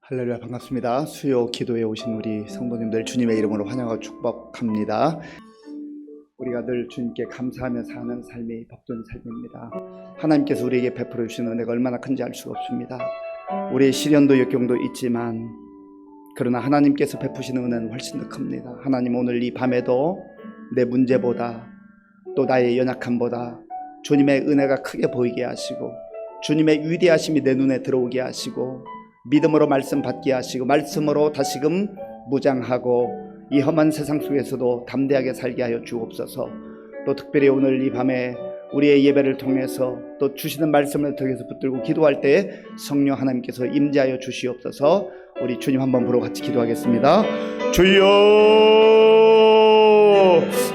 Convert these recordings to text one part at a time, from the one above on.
할렐루야, 반갑습니다. 수요 기도에 오신 우리 성도님들 주님의 이름으로 환영하고 축복합니다. 우리가 늘 주님께 감사하며 사는 삶이 복된 삶입니다. 하나님께서 우리에게 베풀어 주시는 은혜가 얼마나 큰지 알 수가 없습니다. 우리의 시련도 역경도 있지만 그러나 하나님께서 베푸시는 은혜는 훨씬 더 큽니다. 하나님, 오늘 이 밤에도 내 문제보다 또 나의 연약함보다 주님의 은혜가 크게 보이게 하시고 주님의 위대하심이 내 눈에 들어오게 하시고 믿음으로 말씀 받게 하시고 말씀으로 다시금 무장하고 이 험한 세상 속에서도 담대하게 살게 하여 주옵소서. 또 특별히 오늘 이 밤에 우리의 예배를 통해서 또 주시는 말씀을 통해서 붙들고 기도할 때 성령 하나님께서 임재하여 주시옵소서. 우리 주님 한번 부르고 같이 기도하겠습니다. 주여,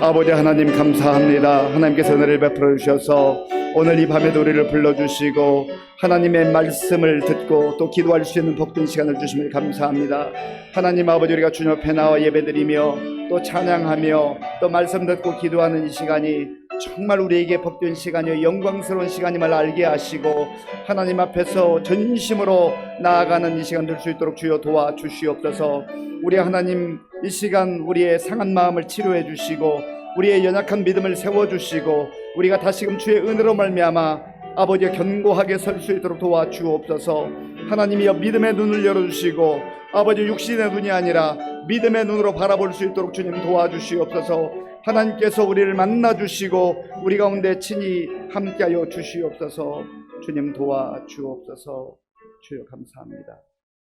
아버지 하나님 감사합니다. 하나님께서 은혜를 베풀어 주셔서 오늘 이 밤에도 우리를 불러주시고 하나님의 말씀을 듣고 또 기도할 수 있는 복된 시간을 주심을 감사합니다. 하나님 아버지, 우리가 주님 앞에 나와 예배드리며 또 찬양하며 또 말씀 듣고 기도하는 이 시간이 정말 우리에게 복된 시간이요 영광스러운 시간임을 알게 하시고 하나님 앞에서 전심으로 나아가는 이 시간 될 수 있도록 주여 도와주시옵소서. 우리 하나님, 이 시간 우리의 상한 마음을 치료해 주시고 우리의 연약한 믿음을 세워주시고 우리가 다시금 주의 은혜로 말미암아 아버지의 견고하게 설 수 있도록 도와주옵소서. 하나님이여, 믿음의 눈을 열어주시고 아버지 육신의 눈이 아니라 믿음의 눈으로 바라볼 수 있도록 주님 도와주시옵소서. 하나님께서 우리를 만나주시고 우리 가운데 친히 함께하여 주시옵소서. 주님 도와주옵소서. 주여 감사합니다.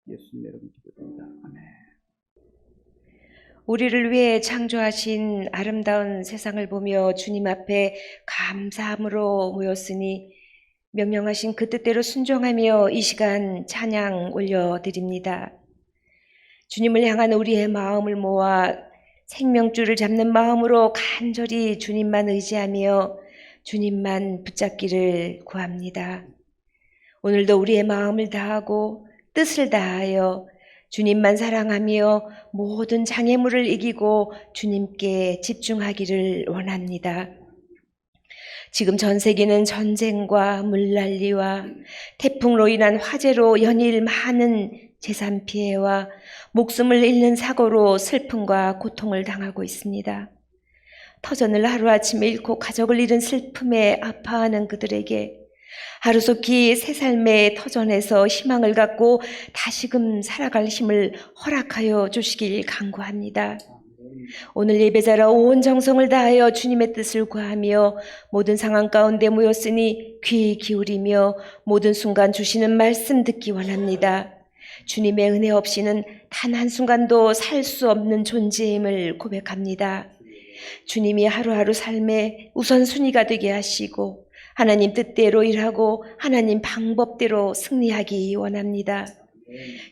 예수님의 이름으로 기도드립니다. 아멘. 우리를 위해 창조하신 아름다운 세상을 보며 주님 앞에 감사함으로 모였으니 명령하신 그 뜻대로 순종하며 이 시간 찬양 올려드립니다. 주님을 향한 우리의 마음을 모아 생명줄을 잡는 마음으로 간절히 주님만 의지하며 주님만 붙잡기를 구합니다. 오늘도 우리의 마음을 다하고 뜻을 다하여 주님만 사랑하며 모든 장애물을 이기고 주님께 집중하기를 원합니다. 지금 전 세계는 전쟁과 물난리와 태풍으로 인한 화재로 연일 많은 재산 피해와 목숨을 잃는 사고로 슬픔과 고통을 당하고 있습니다. 터전을 하루아침에 잃고 가족을 잃은 슬픔에 아파하는 그들에게 하루속히 새 삶의 터전에서 희망을 갖고 다시금 살아갈 힘을 허락하여 주시길 간구합니다. 오늘 예배자라 온 정성을 다하여 주님의 뜻을 구하며 모든 상황 가운데 모였으니 귀 기울이며 모든 순간 주시는 말씀 듣기 원합니다. 주님의 은혜 없이는 단 한순간도 살 수 없는 존재임을 고백합니다. 주님이 하루하루 삶의 우선순위가 되게 하시고 하나님 뜻대로 일하고 하나님 방법대로 승리하기 원합니다.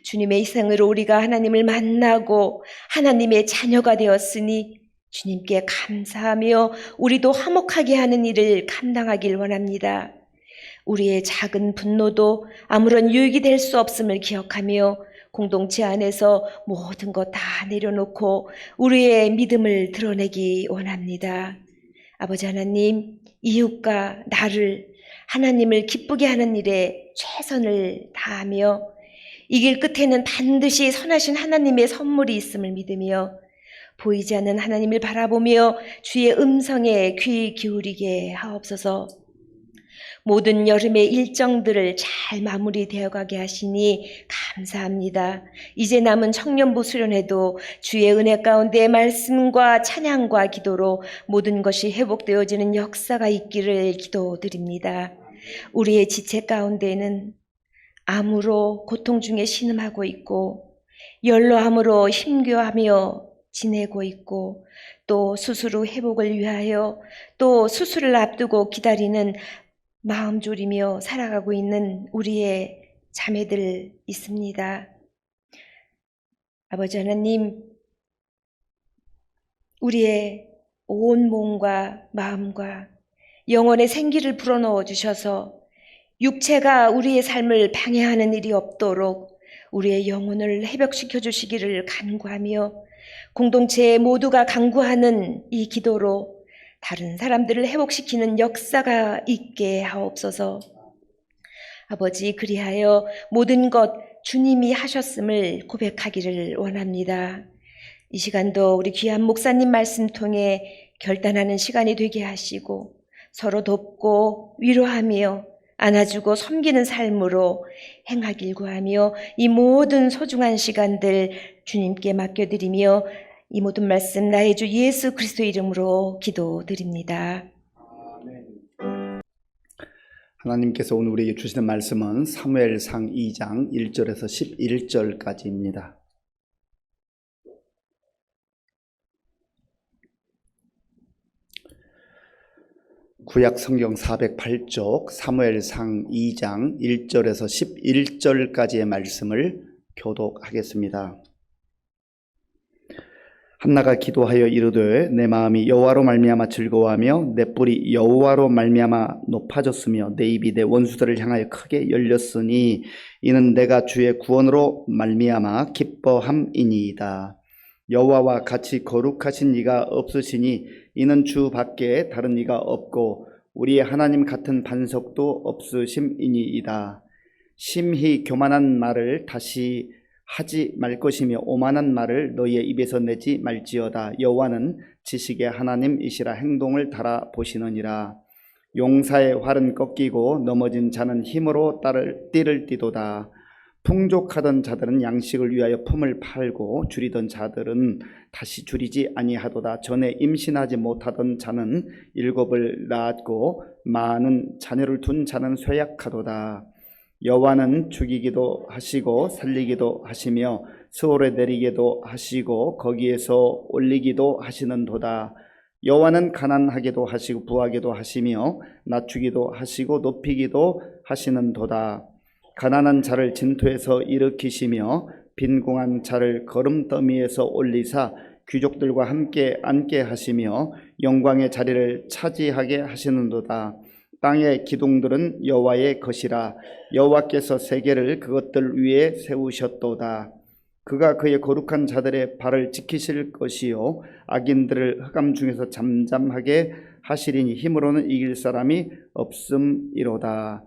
주님의 희생으로 우리가 하나님을 만나고 하나님의 자녀가 되었으니 주님께 감사하며 우리도 화목하게 하는 일을 감당하길 원합니다. 우리의 작은 분노도 아무런 유익이 될 수 없음을 기억하며 공동체 안에서 모든 것 다 내려놓고 우리의 믿음을 드러내기 원합니다. 아버지 하나님, 이웃과 나를 하나님을 기쁘게 하는 일에 최선을 다하며 이 길 끝에는 반드시 선하신 하나님의 선물이 있음을 믿으며 보이지 않는 하나님을 바라보며 주의 음성에 귀 기울이게 하옵소서. 모든 여름의 일정들을 잘 마무리되어 가게 하시니 감사합니다. 이제 남은 청년부 수련회도 주의 은혜 가운데 말씀과 찬양과 기도로 모든 것이 회복되어지는 역사가 있기를 기도드립니다. 우리의 지체 가운데는 암으로 고통 중에 신음하고 있고 연로함으로 힘겨워하며 지내고 있고 또 수술 후 회복을 위하여 또 수술을 앞두고 기다리는 마음 졸이며 살아가고 있는 우리의 자매들 있습니다. 아버지 하나님, 우리의 온 몸과 마음과 영혼의 생기를 불어넣어 주셔서 육체가 우리의 삶을 방해하는 일이 없도록 우리의 영혼을 회복시켜 주시기를 간구하며 공동체 모두가 간구하는 이 기도로 다른 사람들을 회복시키는 역사가 있게 하옵소서. 아버지, 그리하여 모든 것 주님이 하셨음을 고백하기를 원합니다. 이 시간도 우리 귀한 목사님 말씀 통해 결단하는 시간이 되게 하시고 서로 돕고 위로하며 안아주고 섬기는 삶으로 행하길 구하며 이 모든 소중한 시간들 주님께 맡겨드리며 이 모든 말씀 나의 주 예수 그리스도 이름으로 기도드립니다. 하나님께서 오늘 우리에게 주시는 말씀은 사무엘상 2장 1절에서 11절까지입니다. 구약 성경 408쪽 사무엘상 2장 1절에서 11절까지의 말씀을 교독하겠습니다. 한나가 기도하여 이르되 내 마음이 여호와로 말미암아 즐거워하며 내 뿔이 여호와로 말미암아 높아졌으며 내 입이 내 원수들을 향하여 크게 열렸으니 이는 내가 주의 구원으로 말미암아 기뻐함이니이다. 여호와와 같이 거룩하신 이가 없으시니 이는 주 밖에 다른 이가 없고 우리의 하나님 같은 반석도 없으심이니이다. 심히 교만한 말을 다시 하지 말 것이며 오만한 말을 너희의 입에서 내지 말지어다. 여호와는 지식의 하나님이시라 행동을 달아보시느니라. 용사의 활은 꺾이고 넘어진 자는 힘으로 띠를 띠도다. 풍족하던 자들은 양식을 위하여 품을 팔고 줄이던 자들은 다시 줄이지 아니하도다. 전에 임신하지 못하던 자는 7을 낳았고 많은 자녀를 둔 자는 쇠약하도다. 여호와는 죽이기도 하시고 살리기도 하시며 스올에 내리기도 하시고 거기에서 올리기도 하시는도다. 여호와는 가난하게도 하시고 부하게도 하시며 낮추기도 하시고 높이기도 하시는도다. 가난한 자를 진토에서 일으키시며 빈궁한 자를 거름더미에서 올리사 귀족들과 함께 앉게 하시며 영광의 자리를 차지하게 하시는도다. 땅의 기둥들은 여호와의 것이라. 여호와께서 세계를 그것들 위에 세우셨도다. 그가 그의 거룩한 자들의 발을 지키실 것이요 악인들을 흑암 중에서 잠잠하게 하시리니 힘으로는 이길 사람이 없음이로다.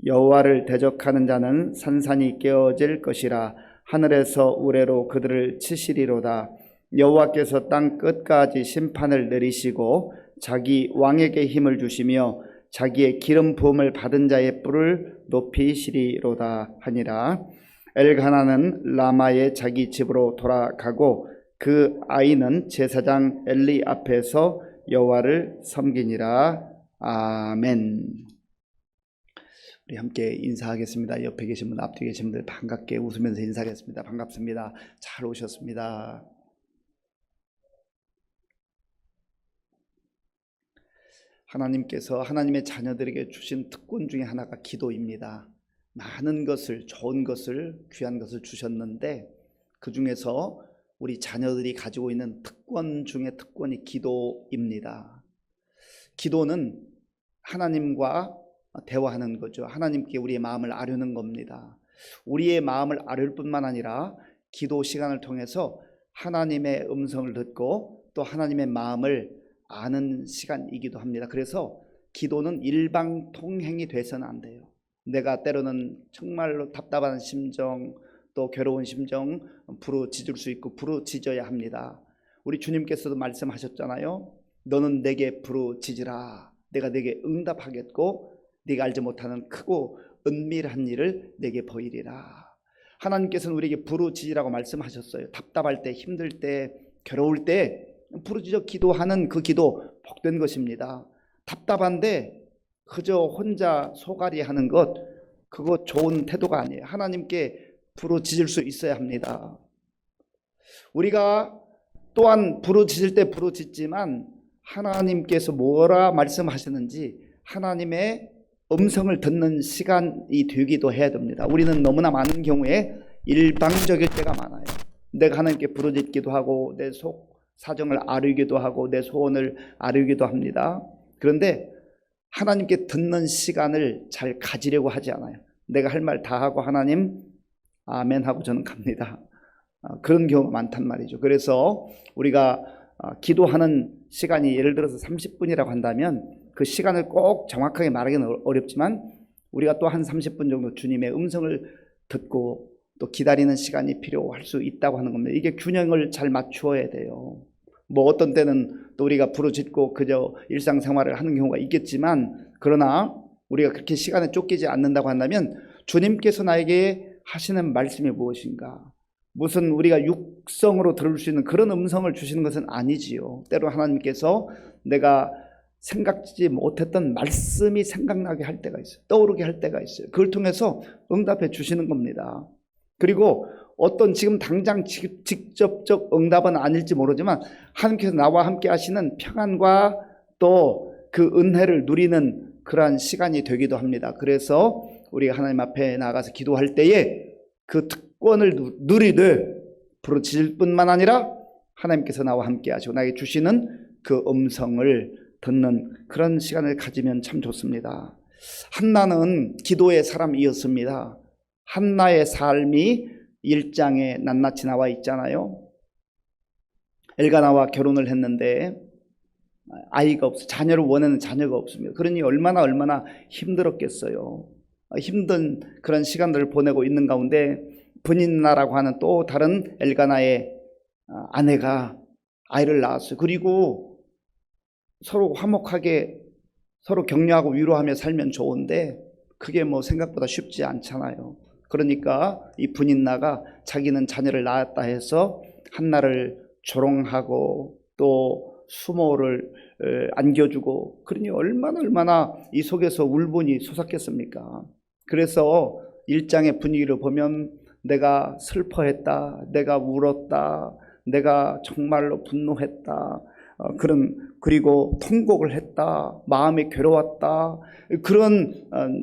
여호와를 대적하는 자는 산산이 깨어질 것이라. 하늘에서 우레로 그들을 치시리로다. 여호와께서 땅 끝까지 심판을 내리시고 자기 왕에게 힘을 주시며 자기의 기름 부음을 받은 자의 뿔을 높이시리로다 하니라. 엘가나는 라마의 자기 집으로 돌아가고 그 아이는 제사장 엘리 앞에서 여호와를 섬기니라. 아멘. 우리 함께 인사하겠습니다. 옆에 계신 분, 앞뒤에 계신 분들 반갑게 웃으면서 인사하겠습니다. 반갑습니다. 잘 오셨습니다. 하나님께서 하나님의 자녀들에게 주신 특권 중에 하나가 기도입니다. 많은 것을, 좋은 것을, 귀한 것을 주셨는데 그 중에서 우리 자녀들이 가지고 있는 특권 중에 특권이 기도입니다. 기도는 하나님과 대화하는 거죠. 하나님께 우리의 마음을 아뢰는 겁니다. 우리의 마음을 아뢰을 뿐만 아니라 기도 시간을 통해서 하나님의 음성을 듣고 또 하나님의 마음을 아는 시간이기도 합니다. 그래서 기도는 일방통행이 돼서는 안 돼요. 내가 때로는 정말로 답답한 심정 또 괴로운 심정 부르짖을 수 있고 부르짖어야 합니다. 우리 주님께서도 말씀하셨잖아요. 너는 내게 부르짖으라. 내가 내게 응답하겠고 네가 알지 못하는 크고 은밀한 일을 내게 보이리라. 하나님께서는 우리에게 부르짖으라고 말씀하셨어요. 답답할 때, 힘들 때, 괴로울 때 부르짖어 기도하는 그 기도 복된 것입니다. 답답한데 그저 혼자 소갈이 하는 것, 그거 좋은 태도가 아니에요. 하나님께 부르짖을 수 있어야 합니다. 우리가 또한 부르짖을 때 부르짖지만 하나님께서 뭐라 말씀하시는지 하나님의 음성을 듣는 시간이 되기도 해야 됩니다. 우리는 너무나 많은 경우에 일방적일 때가 많아요. 내가 하나님께 부르짖기도 하고 내 속 사정을 아뢰기도 하고 내 소원을 아뢰기도 합니다. 그런데 하나님께 듣는 시간을 잘 가지려고 하지 않아요. 내가 할 말 다 하고 하나님 아멘 하고 저는 갑니다. 그런 경우가 많단 말이죠. 그래서 우리가 기도하는 시간이 예를 들어서 30분이라고 한다면 그 시간을 꼭 정확하게 말하기는 어렵지만 우리가 또 한 30분 정도 주님의 음성을 듣고 또 기다리는 시간이 필요할 수 있다고 하는 겁니다. 이게 균형을 잘 맞추어야 돼요. 뭐 어떤 때는 또 우리가 부르짖고 그저 일상생활을 하는 경우가 있겠지만, 그러나 우리가 그렇게 시간에 쫓기지 않는다고 한다면 주님께서 나에게 하시는 말씀이 무엇인가, 무슨 우리가 육성으로 들을 수 있는 그런 음성을 주시는 것은 아니지요. 때로 하나님께서 내가 생각지 못했던 말씀이 생각나게 할 때가 있어요. 떠오르게 할 때가 있어요. 그걸 통해서 응답해 주시는 겁니다. 그리고 어떤 지금 당장 직접적 응답은 아닐지 모르지만 하나님께서 나와 함께 하시는 평안과 또 그 은혜를 누리는 그러한 시간이 되기도 합니다. 그래서 우리가 하나님 앞에 나가서 기도할 때에 그 특권을 누리되 부르짖을 뿐만 아니라 하나님께서 나와 함께 하시고 나에게 주시는 그 음성을 듣는 그런 시간을 가지면 참 좋습니다. 한나는 기도의 사람이었습니다. 한나의 삶이 1장에 낱낱이 나와 있잖아요. 엘가나와 결혼을 했는데 아이가 없어, 자녀를 원하는 자녀가 없습니다. 그러니 얼마나 힘들었겠어요. 힘든 그런 시간들을 보내고 있는 가운데 브닌나라고 하는 또 다른 엘가나의 아내가 아이를 낳았어요. 그리고 서로 화목하게 서로 격려하고 위로하며 살면 좋은데 그게 뭐 생각보다 쉽지 않잖아요. 그러니까 이 브닌나가 자기는 자녀를 낳았다 해서 한나를 조롱하고 또 수모를 안겨주고, 그러니 얼마나 이 속에서 울분이 솟았겠습니까? 그래서 1장의 분위기를 보면 내가 슬퍼했다, 내가 울었다, 내가 정말로 분노했다, 그리고 통곡을 했다, 마음이 괴로웠다, 그런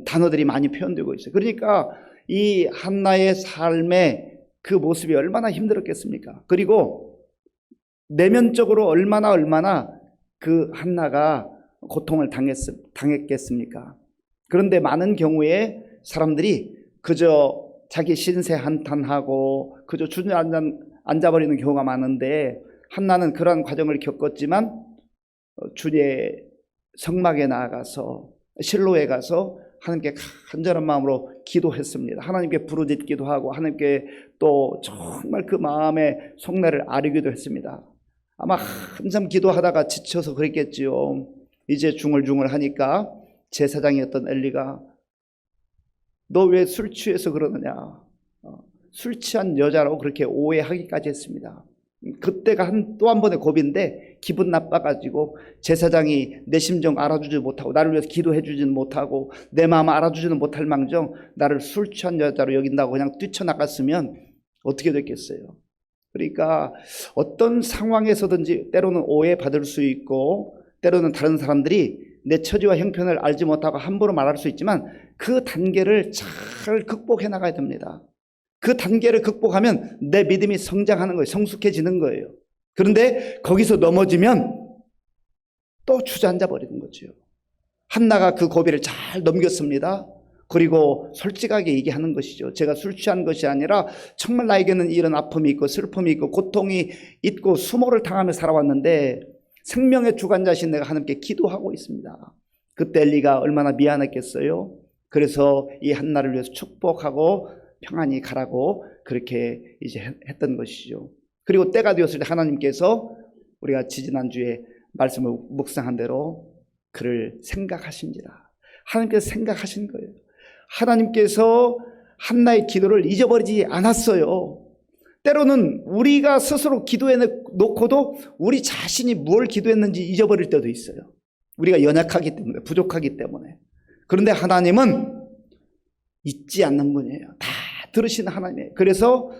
단어들이 많이 표현되고 있어요. 그러니까 이 한나의 삶의 그 모습이 얼마나 힘들었겠습니까? 그리고 내면적으로 얼마나 그 한나가 고통을 당했겠습니까? 그런데 많은 경우에 사람들이 그저 자기 신세 한탄하고 그저 주저앉아버리는 경우가 많은데, 한나는 그러한 과정을 겪었지만 주의 성막에 나아가서 실로에 가서 하나님께 간절한 마음으로 기도했습니다. 하나님께 부르짖기도 하고 하나님께 또 정말 그 마음의 속내를 아뢰기도 했습니다. 아마 한참 기도하다가 지쳐서 그랬겠지요. 이제 중얼중얼 하니까 제사장이었던 엘리가 너 왜 술 취해서 그러느냐, 술 취한 여자라고 그렇게 오해하기까지 했습니다. 그때가 또 한 번의 고비인데 기분 나빠가지고 제사장이 내 심정 알아주지 못하고 나를 위해서 기도해 주지는 못하고 내 마음 알아주지는 못할 망정 나를 술 취한 여자로 여긴다고 그냥 뛰쳐나갔으면 어떻게 됐겠어요? 그러니까 어떤 상황에서든지 때로는 오해받을 수 있고 때로는 다른 사람들이 내 처지와 형편을 알지 못하고 함부로 말할 수 있지만 그 단계를 잘 극복해 나가야 됩니다. 그 단계를 극복하면 내 믿음이 성장하는 거예요. 성숙해지는 거예요. 그런데 거기서 넘어지면 또 주저앉아 버리는 거죠. 한나가 그 고비를 잘 넘겼습니다. 그리고 솔직하게 얘기하는 것이죠. 제가 술 취한 것이 아니라 정말 나에게는 이런 아픔이 있고 슬픔이 있고 고통이 있고 수모를 당하며 살아왔는데 생명의 주관자신 내가 하나님께 기도하고 있습니다. 그때 엘리가 얼마나 미안했겠어요. 그래서 이 한나를 위해서 축복하고 평안히 가라고 그렇게 이제 했던 것이죠. 그리고 때가 되었을 때 하나님께서 우리가 지지난주에 말씀을 묵상한 대로 그를 생각하신지라. 하나님께서 생각하신 거예요. 하나님께서 한나의 기도를 잊어버리지 않았어요. 때로는 우리가 스스로 기도해 놓고도 우리 자신이 뭘 기도했는지 잊어버릴 때도 있어요. 우리가 연약하기 때문에, 부족하기 때문에. 그런데 하나님은 잊지 않는 분이에요. 다 들으신 하나님이에요. 그래서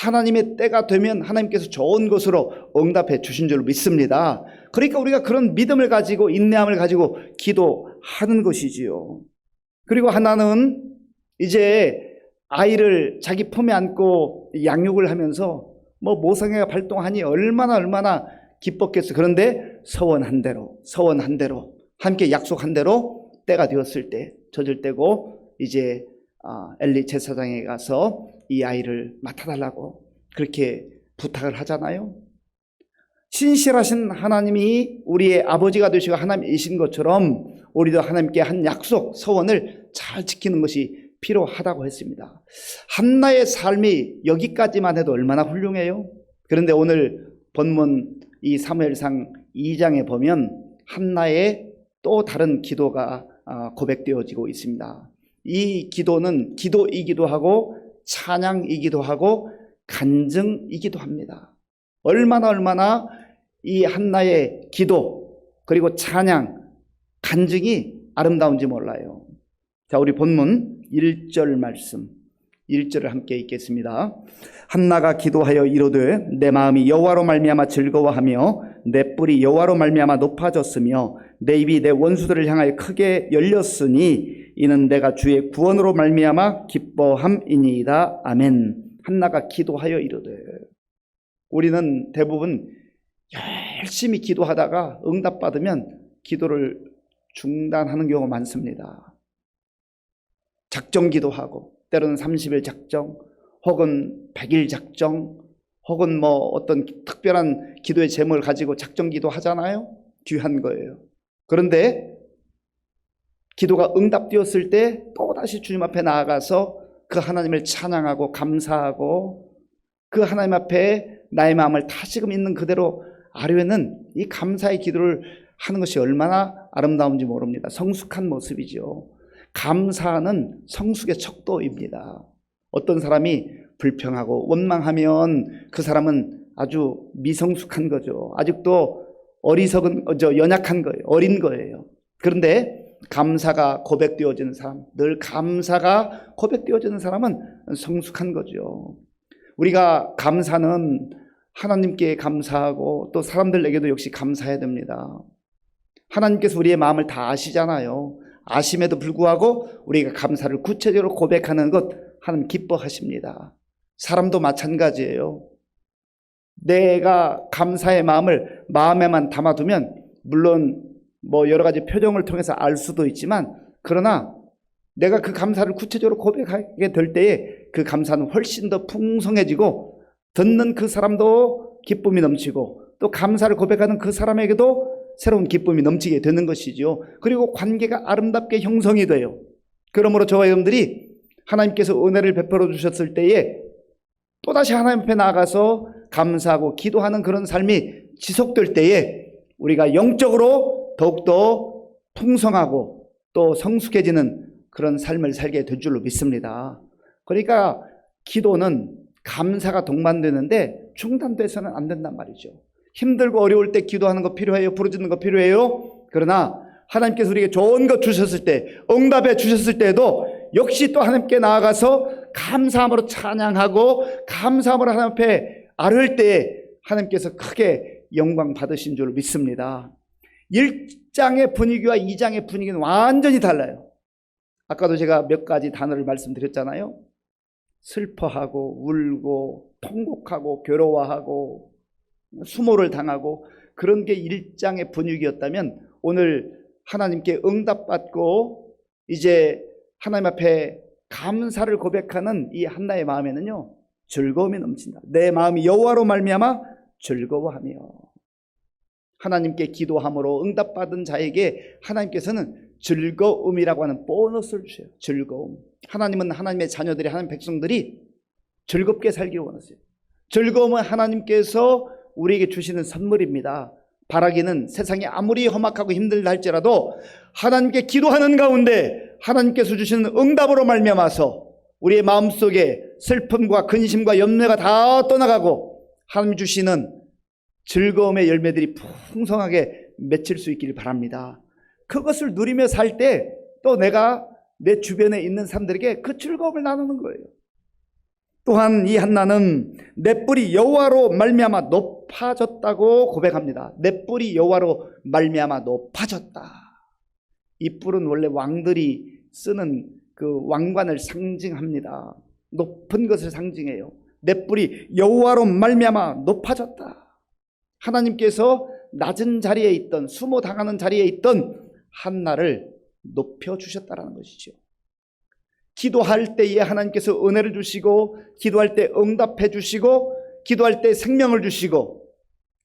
하나님의 때가 되면 하나님께서 좋은 것으로 응답해 주신 줄 믿습니다. 그러니까 우리가 그런 믿음을 가지고 인내함을 가지고 기도하는 것이지요. 그리고 하나는 이제 아이를 자기 품에 안고 양육을 하면서 뭐 모성애가 발동하니 얼마나 기뻤겠어요. 그런데 서원한 대로 함께 약속한 대로 때가 되었을 때 젖을 떼고 이제 엘리 제사장에 가서 이 아이를 맡아달라고 그렇게 부탁을 하잖아요. 신실하신 하나님이 우리의 아버지가 되시고 하나님이신 것처럼 우리도 하나님께 한 약속, 서원을 잘 지키는 것이 필요하다고 했습니다. 한나의 삶이 여기까지만 해도 얼마나 훌륭해요. 그런데 오늘 본문 이 사무엘상 2장에 보면 한나의 또 다른 기도가 고백되어지고 있습니다. 이 기도는 기도이기도 하고 찬양이기도 하고 간증이기도 합니다. 얼마나 이 한나의 기도 그리고 찬양, 간증이 아름다운지 몰라요. 자, 우리 본문 1절 말씀 1절을 함께 읽겠습니다. 한나가 기도하여 이르되 내 마음이 여호와로 말미암아 즐거워하며 내 뿔이 여호와로 말미암아 높아졌으며 내 입이 내 원수들을 향하여 크게 열렸으니 이는 내가 주의 구원으로 말미암아 기뻐함이니이다. 아멘. 한나가 기도하여 이르되, 우리는 대부분 열심히 기도하다가 응답받으면 기도를 중단하는 경우가 많습니다. 작정 기도하고 때로는 30일 작정 혹은 100일 작정 혹은 뭐 어떤 특별한 기도의 제목을 가지고 작정 기도하잖아요. 귀한 거예요. 그런데 기도가 응답되었을 때 또다시 주님 앞에 나아가서 그 하나님을 찬양하고 감사하고 그 하나님 앞에 나의 마음을 다시금 있는 그대로 아뢰는 이 감사의 기도를 하는 것이 얼마나 아름다운지 모릅니다. 성숙한 모습이죠. 감사는 성숙의 척도입니다. 어떤 사람이 불평하고 원망하면 그 사람은 아주 미성숙한 거죠. 아직도 어리석은, 연약한 거예요. 어린 거예요. 그런데 감사가 고백되어지는 사람, 늘 감사가 고백되어지는 사람은 성숙한 거죠. 우리가 감사는 하나님께 감사하고 또 사람들에게도 역시 감사해야 됩니다. 하나님께서 우리의 마음을 다 아시잖아요. 아심에도 불구하고 우리가 감사를 구체적으로 고백하는 것 하나님 기뻐하십니다. 사람도 마찬가지예요. 내가 감사의 마음을 마음에만 담아두면 물론 뭐 여러 가지 표정을 통해서 알 수도 있지만, 그러나 내가 그 감사를 구체적으로 고백하게 될 때에 그 감사는 훨씬 더 풍성해지고 듣는 그 사람도 기쁨이 넘치고 또 감사를 고백하는 그 사람에게도 새로운 기쁨이 넘치게 되는 것이죠. 그리고 관계가 아름답게 형성이 돼요. 그러므로 저와 여러분들이 하나님께서 은혜를 베풀어 주셨을 때에 또다시 하나님 앞에 나아가서 감사하고 기도하는 그런 삶이 지속될 때에 우리가 영적으로 더욱더 풍성하고 또 성숙해지는 그런 삶을 살게 될 줄로 믿습니다. 그러니까 기도는 감사가 동반되는데 중단돼서는 안 된단 말이죠. 힘들고 어려울 때 기도하는 거 필요해요. 부르짖는 거 필요해요. 그러나 하나님께서 우리에게 좋은 것 주셨을 때, 응답해 주셨을 때에도 역시 또 하나님께 나아가서 감사함으로 찬양하고 감사함으로 하나님 앞에 아뢰을 때에 하나님께서 크게 영광 받으신 줄 믿습니다. 1장의 분위기와 2장의 분위기는 완전히 달라요. 아까도 제가 몇 가지 단어를 말씀드렸잖아요. 슬퍼하고 울고 통곡하고 괴로워하고 수모를 당하고 그런 게 1장의 분위기였다면 오늘 하나님께 응답받고 이제 하나님 앞에 감사를 고백하는 이 한나의 마음에는요 즐거움이 넘친다. 내 마음이 여호와로 말미암아 즐거워하며, 하나님께 기도함으로 응답받은 자에게 하나님께서는 즐거움이라고 하는 보너스를 주셔요. 즐거움. 하나님은 하나님의 자녀들이, 하나님 백성들이 즐겁게 살기를 원하세요. 즐거움은 하나님께서 우리에게 주시는 선물입니다. 바라기는 세상이 아무리 험악하고 힘들다 할지라도 하나님께 기도하는 가운데 하나님께서 주시는 응답으로 말미암아서 우리의 마음속에 슬픔과 근심과 염려가 다 떠나가고 하나님 주시는 즐거움의 열매들이 풍성하게 맺힐 수 있기를 바랍니다. 그것을 누리며 살 때 또 내가 내 주변에 있는 사람들에게 그 즐거움을 나누는 거예요. 또한 이 한나는 내 뿔이 여호와로 말미암아 높아졌다고 고백합니다. 내 뿔이 여호와로 말미암아 높아졌다. 이 뿔은 원래 왕들이 쓰는 그 왕관을 상징합니다. 높은 것을 상징해요. 내 뿔이 여호와로 말미암아 높아졌다. 하나님께서 낮은 자리에 있던, 수모당하는 자리에 있던 한나를 높여주셨다는 것이죠. 기도할 때에 하나님께서 은혜를 주시고, 기도할 때 응답해 주시고, 기도할 때 생명을 주시고,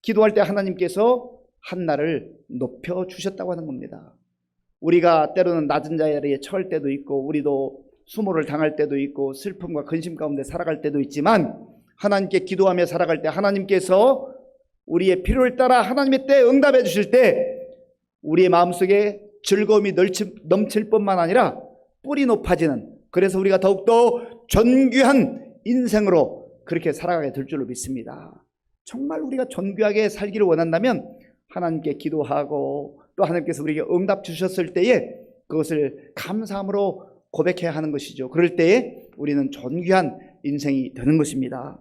기도할 때 하나님께서 한나를 높여주셨다고 하는 겁니다. 우리가 때로는 낮은 자리에 처할 때도 있고 우리도 수모를 당할 때도 있고 슬픔과 근심 가운데 살아갈 때도 있지만 하나님께 기도하며 살아갈 때 하나님께서 우리의 필요를 따라 하나님의 때에 응답해 주실 때 우리의 마음속에 즐거움이 넘칠 뿐만 아니라 뿌리 높아지는, 그래서 우리가 더욱더 존귀한 인생으로 그렇게 살아가게 될 줄로 믿습니다. 정말 우리가 존귀하게 살기를 원한다면 하나님께 기도하고 또 하나님께서 우리에게 응답 주셨을 때에 그것을 감사함으로 고백해야 하는 것이죠. 그럴 때에 우리는 존귀한 인생이 되는 것입니다.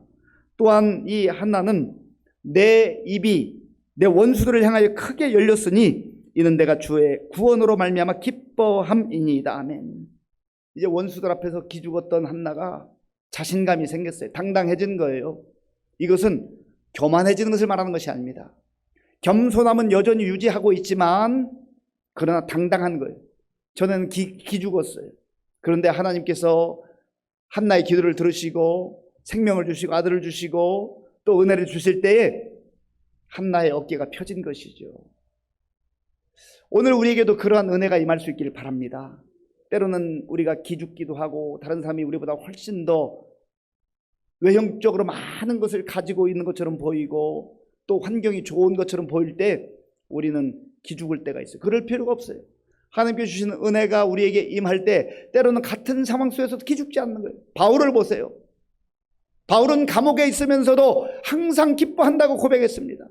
또한 이 한나는 내 입이 내 원수들을 향하여 크게 열렸으니 이는 내가 주의 구원으로 말미암아 기뻐함이니이다. 아멘. 이제 원수들 앞에서 기죽었던 한나가 자신감이 생겼어요. 당당해진 거예요. 이것은 교만해지는 것을 말하는 것이 아닙니다. 겸손함은 여전히 유지하고 있지만 그러나 당당한 거예요. 저는 기죽었어요. 그런데 하나님께서 한나의 기도를 들으시고 생명을 주시고 아들을 주시고 또 은혜를 주실 때에 한나의 어깨가 펴진 것이죠. 오늘 우리에게도 그러한 은혜가 임할 수 있기를 바랍니다. 때로는 우리가 기죽기도 하고 다른 사람이 우리보다 훨씬 더 외형적으로 많은 것을 가지고 있는 것처럼 보이고 또 환경이 좋은 것처럼 보일 때 우리는 기죽을 때가 있어요. 그럴 필요가 없어요. 하나님께 주시는 은혜가 우리에게 임할 때 때로는 같은 상황 속에서도 기죽지 않는 거예요. 바울을 보세요. 바울은 감옥에 있으면서도 항상 기뻐한다고 고백했습니다.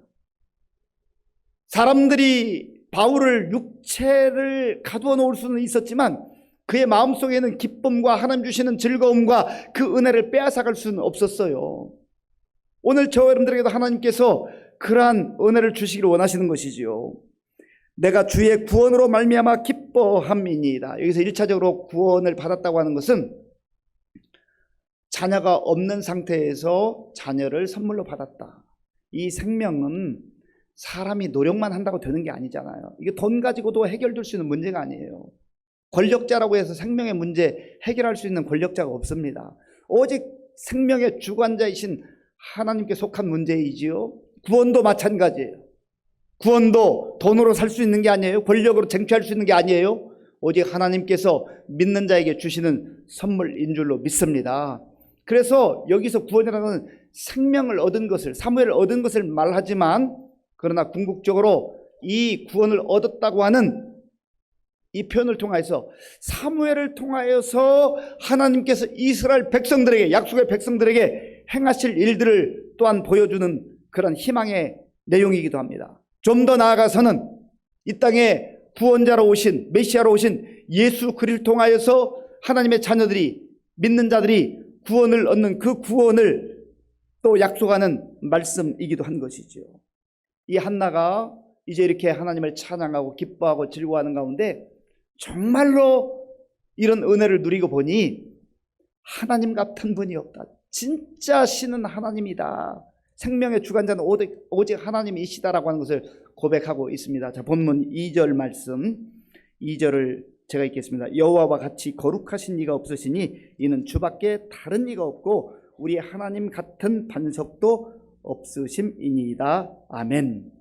사람들이 바울을 육체를 가두어 놓을 수는 있었지만 그의 마음속에는 기쁨과 하나님 주시는 즐거움과 그 은혜를 빼앗아갈 수는 없었어요. 오늘 저와 여러분들에게도 하나님께서 그러한 은혜를 주시기를 원하시는 것이지요. 내가 주의 구원으로 말미암아 기뻐함이니이다. 여기서 1차적으로 구원을 받았다고 하는 것은 자녀가 없는 상태에서 자녀를 선물로 받았다. 이 생명은 사람이 노력만 한다고 되는 게 아니잖아요. 이게 돈 가지고도 해결될 수 있는 문제가 아니에요. 권력자라고 해서 생명의 문제 해결할 수 있는 권력자가 없습니다. 오직 생명의 주관자이신 하나님께 속한 문제이지요. 구원도 마찬가지예요. 구원도 돈으로 살 수 있는 게 아니에요. 권력으로 쟁취할 수 있는 게 아니에요. 오직 하나님께서 믿는 자에게 주시는 선물인 줄로 믿습니다. 그래서 여기서 구원이라는 생명을 얻은 것을, 사무엘을 얻은 것을 말하지만 그러나 궁극적으로 이 구원을 얻었다고 하는 이 표현을 통하여서 사무엘을 통하여서 하나님께서 이스라엘 백성들에게, 약속의 백성들에게 행하실 일들을 또한 보여주는 그런 희망의 내용이기도 합니다. 좀 더 나아가서는 이 땅에 구원자로 오신, 메시아로 오신 예수 그리스도를 통하여서 하나님의 자녀들이, 믿는 자들이 구원을 얻는 그 구원을 또 약속하는 말씀이기도 한 것이죠. 이 한나가 이제 이렇게 하나님을 찬양하고 기뻐하고 즐거워하는 가운데 정말로 이런 은혜를 누리고 보니 하나님 같은 분이 없다. 진짜 신은 하나님이다. 생명의 주관자는 오직 하나님이시다라고 하는 것을 고백하고 있습니다. 자, 본문 2절 말씀, 2절을 제가 읽겠습니다. 여호와와 같이 거룩하신 이가 없으시니 이는 주밖에 다른 이가 없고 우리 하나님 같은 반석도 없으심이니이다. 아멘.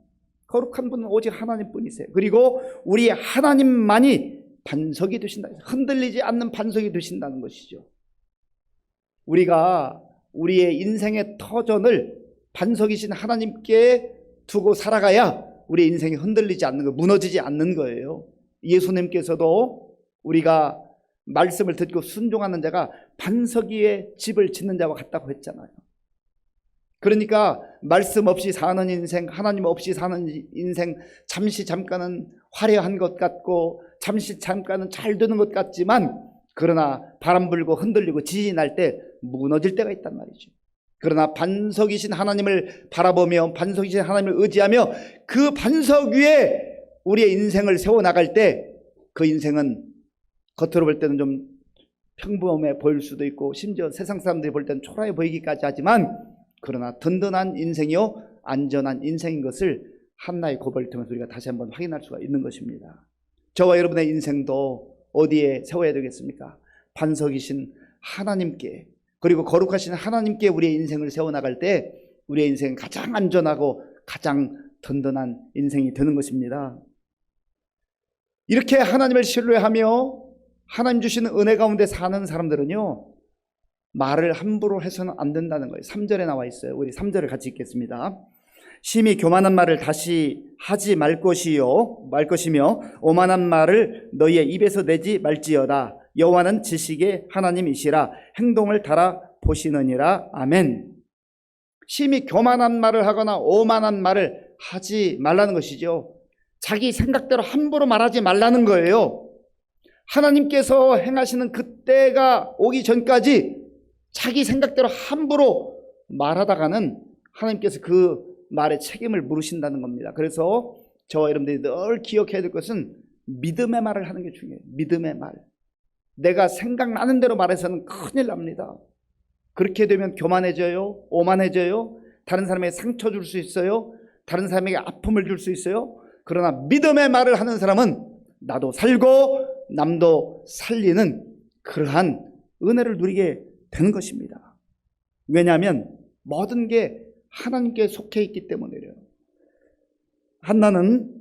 거룩한 분은 오직 하나님뿐이세요. 그리고 우리 하나님만이 반석이 되신다. 흔들리지 않는 반석이 되신다는 것이죠. 우리가 우리의 인생의 터전을 반석이신 하나님께 두고 살아가야 우리의 인생이 흔들리지 않는 거, 무너지지 않는 거예요. 예수님께서도 우리가 말씀을 듣고 순종하는 자가 반석 위에 집을 짓는 자와 같다고 했잖아요. 그러니까 말씀 없이 사는 인생, 하나님 없이 사는 인생, 잠시 잠깐은 화려한 것 같고 잠시 잠깐은 잘 되는 것 같지만 그러나 바람 불고 흔들리고 지진이 날 때 무너질 때가 있단 말이죠. 그러나 반석이신 하나님을 바라보며 반석이신 하나님을 의지하며 그 반석 위에 우리의 인생을 세워나갈 때 그 인생은 겉으로 볼 때는 좀 평범해 보일 수도 있고 심지어 세상 사람들이 볼 때는 초라해 보이기까지 하지만 그러나 든든한 인생이요 안전한 인생인 것을 한나의 고백을 통해서 우리가 다시 한번 확인할 수가 있는 것입니다. 저와 여러분의 인생도 어디에 세워야 되겠습니까? 반석이신 하나님께, 그리고 거룩하신 하나님께 우리의 인생을 세워나갈 때 우리의 인생은 가장 안전하고 가장 든든한 인생이 되는 것입니다. 이렇게 하나님을 신뢰하며 하나님 주시는 은혜 가운데 사는 사람들은요, 말을 함부로 해서는 안 된다는 거예요. 3절에 나와 있어요. 우리 3절을 같이 읽겠습니다. 심히 교만한 말을 다시 하지 말 것이며 오만한 말을 너희의 입에서 내지 말지어다. 여호와는 지식의 하나님이시라. 행동을 달아 보시느니라. 아멘. 심히 교만한 말을 하거나 오만한 말을 하지 말라는 것이죠. 자기 생각대로 함부로 말하지 말라는 거예요. 하나님께서 행하시는 그때가 오기 전까지 자기 생각대로 함부로 말하다가는 하나님께서 그 말에 책임을 물으신다는 겁니다. 그래서 저와 여러분들이 늘 기억해야 될 것은 믿음의 말을 하는 게 중요해요. 믿음의 말. 내가 생각나는 대로 말해서는 큰일 납니다. 그렇게 되면 교만해져요. 오만해져요. 다른 사람에게 상처 줄 수 있어요. 다른 사람에게 아픔을 줄 수 있어요. 그러나 믿음의 말을 하는 사람은 나도 살고 남도 살리는 그러한 은혜를 누리게 되는 것입니다. 왜냐하면 모든 게 하나님께 속해 있기 때문이래요. 한나는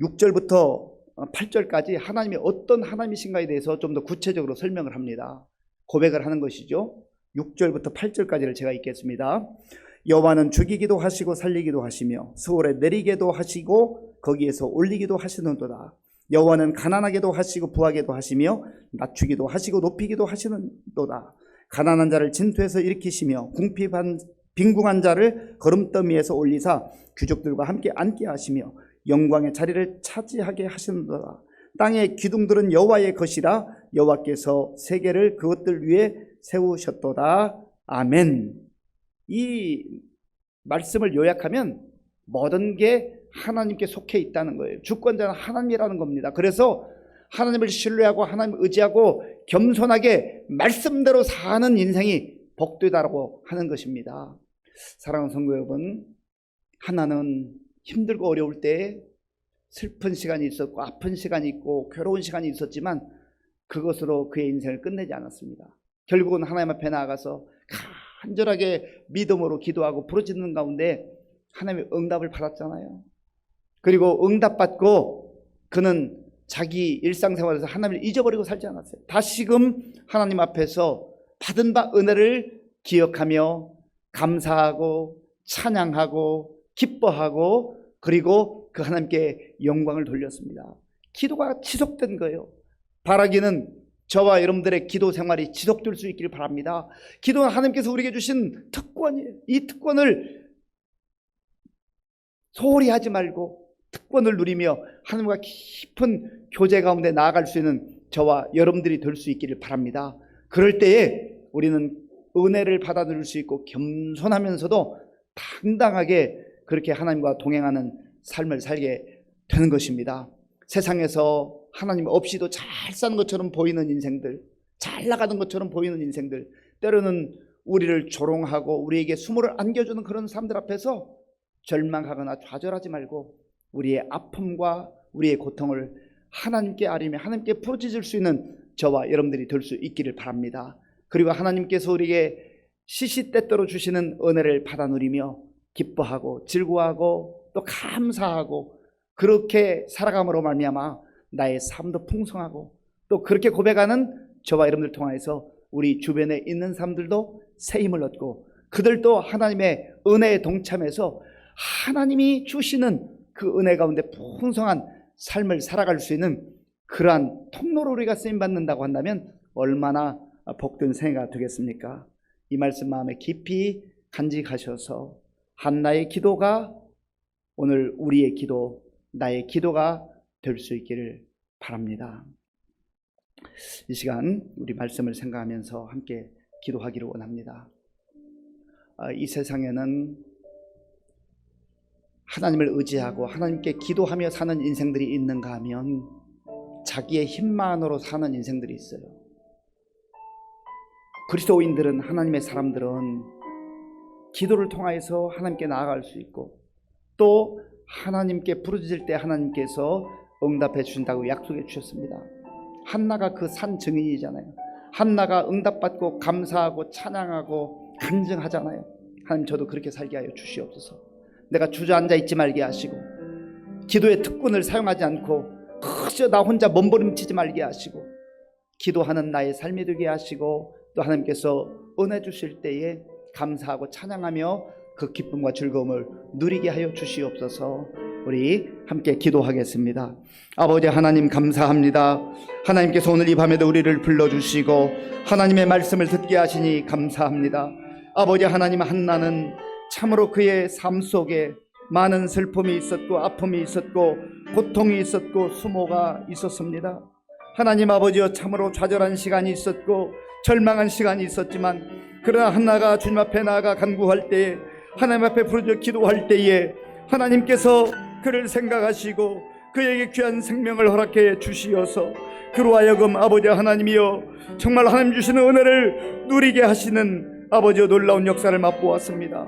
6절부터 8절까지 하나님이 어떤 하나님이신가에 대해서 좀 더 구체적으로 설명을 합니다. 고백을 하는 것이죠. 6절부터 8절까지를 제가 읽겠습니다. 여호와는 죽이기도 하시고 살리기도 하시며 스올에 내리게도 하시고 거기에서 올리기도 하시는도다. 여호와는 가난하게도 하시고 부하게도 하시며 낮추기도 하시고 높이기도 하시는도다. 가난한 자를 진토에서 일으키시며 빈궁한 자를 거름더미에서 올리사 귀족들과 함께 앉게 하시며 영광의 자리를 차지하게 하시는도다. 땅의 기둥들은 여호와의 것이라. 여호와께서 세계를 그것들 위에 세우셨도다. 아멘. 이 말씀을 요약하면 모든 게 하나님께 속해 있다는 거예요. 주권자는 하나님이라는 겁니다. 그래서 하나님을 신뢰하고 하나님을 의지하고 겸손하게 말씀대로 사는 인생이 복되다라고 하는 것입니다. 사랑하는 성도 여러분, 하나는 힘들고 어려울 때 슬픈 시간이 있었고 아픈 시간이 있고 괴로운 시간이 있었지만 그것으로 그의 인생을 끝내지 않았습니다. 결국은 하나님 앞에 나아가서 간절하게 믿음으로 기도하고 부르짖는 가운데 하나님의 응답을 받았잖아요. 그리고 응답받고 그는 자기 일상생활에서 하나님을 잊어버리고 살지 않았어요. 다시금 하나님 앞에서 받은 바 은혜를 기억하며 감사하고 찬양하고 기뻐하고 그리고 그 하나님께 영광을 돌렸습니다. 기도가 지속된 거예요. 바라기는 저와 여러분들의 기도 생활이 지속될 수 있기를 바랍니다. 기도는 하나님께서 우리에게 주신 특권이에요. 이 특권을 소홀히 하지 말고 특권을 누리며 하나님과 깊은 교제 가운데 나아갈 수 있는 저와 여러분들이 될 수 있기를 바랍니다. 그럴 때에 우리는 은혜를 받아 누릴 수 있고 겸손하면서도 당당하게 그렇게 하나님과 동행하는 삶을 살게 되는 것입니다. 세상에서 하나님 없이도 잘 사는 것처럼 보이는 인생들, 잘 나가는 것처럼 보이는 인생들, 때로는 우리를 조롱하고 우리에게 수모를 안겨주는 그런 사람들 앞에서 절망하거나 좌절하지 말고 우리의 아픔과 우리의 고통을 하나님께 아뢰며 하나님께 부르짖을 수 있는 저와 여러분들이 될 수 있기를 바랍니다. 그리고 하나님께서 우리에게 시시때때로 주시는 은혜를 받아 누리며 기뻐하고 즐거워하고 또 감사하고 그렇게 살아감으로 말미암아 나의 삶도 풍성하고 또 그렇게 고백하는 저와 여러분들 통하여서 우리 주변에 있는 사람들도 새 힘을 얻고 그들도 하나님의 은혜에 동참해서 하나님이 주시는 그 은혜 가운데 풍성한 삶을 살아갈 수 있는 그러한 통로로 우리가 쓰임받는다고 한다면 얼마나 복된 생애가 되겠습니까? 이 말씀 마음에 깊이 간직하셔서 한나의 기도가 오늘 우리의 기도, 나의 기도가 될 수 있기를 바랍니다. 이 시간 우리 말씀을 생각하면서 함께 기도하기를 원합니다. 이 세상에는 하나님을 의지하고 하나님께 기도하며 사는 인생들이 있는가 하면 자기의 힘만으로 사는 인생들이 있어요. 그리스도인들은, 하나님의 사람들은 기도를 통하여서 하나님께 나아갈 수 있고 또 하나님께 부르짖을 때 하나님께서 응답해 주신다고 약속해 주셨습니다. 한나가 그 산 증인이잖아요. 한나가 응답받고 감사하고 찬양하고 간증하잖아요. 하나님, 저도 그렇게 살게 하여 주시옵소서. 내가 주저앉아 있지 말게 하시고 기도의 특권을 사용하지 않고 그저 나 혼자 몸부림치지 말게 하시고 기도하는 나의 삶이 되게 하시고 또 하나님께서 은혜 주실 때에 감사하고 찬양하며 그 기쁨과 즐거움을 누리게 하여 주시옵소서. 우리 함께 기도하겠습니다. 아버지 하나님 감사합니다. 하나님께서 오늘 이 밤에도 우리를 불러주시고 하나님의 말씀을 듣게 하시니 감사합니다. 아버지 하나님, 한나는 참으로 그의 삶 속에 많은 슬픔이 있었고 아픔이 있었고 고통이 있었고 수모가 있었습니다. 하나님 아버지여, 참으로 좌절한 시간이 있었고 절망한 시간이 있었지만, 그러나 한나가 주님 앞에 나아가 간구할 때에, 하나님 앞에 부르짖어 기도할 때에 하나님께서 그를 생각하시고 그에게 귀한 생명을 허락해 주시어서 그로 하여금 아버지 하나님이여, 정말 하나님 주시는 은혜를 누리게 하시는 아버지여 놀라운 역사를 맛보았습니다.